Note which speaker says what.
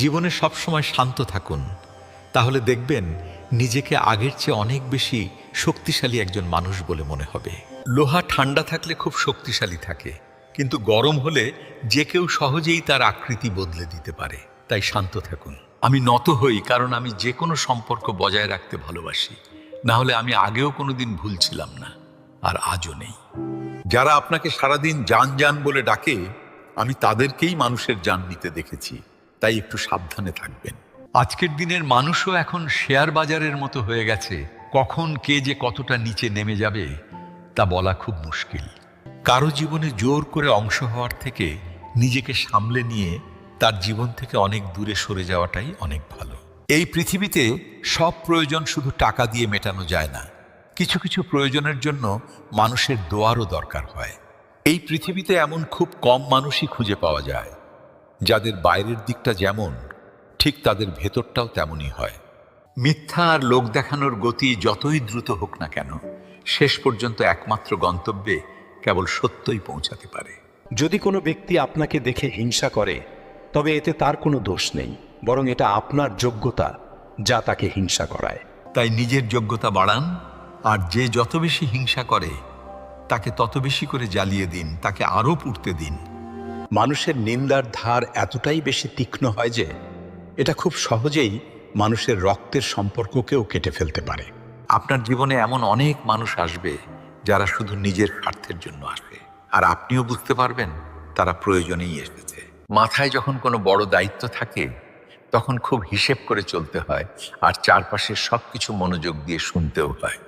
Speaker 1: জীবনে সবসময় শান্ত থাকুন, তাহলে দেখবেন নিজেকে আগের চেয়ে অনেক বেশি শক্তিশালী একজন মানুষ বলে মনে হবে। লোহা ঠান্ডা থাকলে খুব শক্তিশালী থাকে, কিন্তু গরম হলে যে কেউ সহজেই তার আকৃতি বদলে দিতে পারে। তাই শান্ত থাকুন। আমি নত হই কারণ আমি যে কোনো সম্পর্ক বজায় রাখতে ভালোবাসি, না হলে আমি আগেও কোনোদিন ভুল ছিলাম না, আর আজও নেই। যারা আপনাকে সারাদিন জান জান বলে ডাকে, আমি তাদেরকেই মানুষের জান নিতে দেখেছি। তাই একটু সাবধানে থাকবেন। আজকের দিনের মানুষও এখন শেয়ার বাজারের মতো হয়ে গেছে। কখন কে যে কতটা নিচে নেমে যাবে তা বলা খুব মুশকিল। কারো জীবনে জোর করে অংশ হওয়ার থেকে নিজেকে সামলে নিয়ে তার জীবন থেকে অনেক দূরে সরে যাওয়াটাই অনেক ভালো। এই পৃথিবীতে সব প্রয়োজন শুধু টাকা দিয়ে মেটানো যায় না। কিছু কিছু প্রয়োজনের জন্য মানুষের দোয়ারও দরকার হয়। এই পৃথিবীতে এমন খুব কম মানুষই খুঁজে পাওয়া যায় যাদের বাইরের দিকটা যেমন, ঠিক তাদের ভেতরটাও তেমনই হয়। মিথ্যা আর লোক দেখানোর গতি যতই দ্রুত হোক না কেন, শেষ পর্যন্ত একমাত্র গন্তব্যে কেবল সত্যই পৌঁছাতে পারে।
Speaker 2: যদি কোনো ব্যক্তি আপনাকে দেখে হিংসা করে, তবে এতে তার কোনো দোষ নেই, বরং এটা আপনার যোগ্যতা যা তাকে হিংসা করায়।
Speaker 1: তাই নিজের যোগ্যতা বাড়ান, আর যে যত বেশি হিংসা করে তাকে তত বেশি করে জ্বালিয়ে দিন, তাকে আরও পুড়তে দিন।
Speaker 2: মানুষের নিন্দার ধার এতটাই বেশি তীক্ষ্ণ হয় যে এটা খুব সহজেই মানুষের রক্তের সম্পর্ককেও কেটে ফেলতে পারে।
Speaker 1: আপনার জীবনে এমন অনেক মানুষ আসবে যারা শুধু নিজের স্বার্থের জন্য আসবে, আর আপনিও বুঝতে পারবেন তারা প্রয়োজনেই এসেছে। মাথায় যখন কোনো বড় দায়িত্ব থাকে তখন খুব হিসেব করে চলতে হয়, আর চারপাশের সবকিছু মনোযোগ দিয়ে শুনতেও হয়।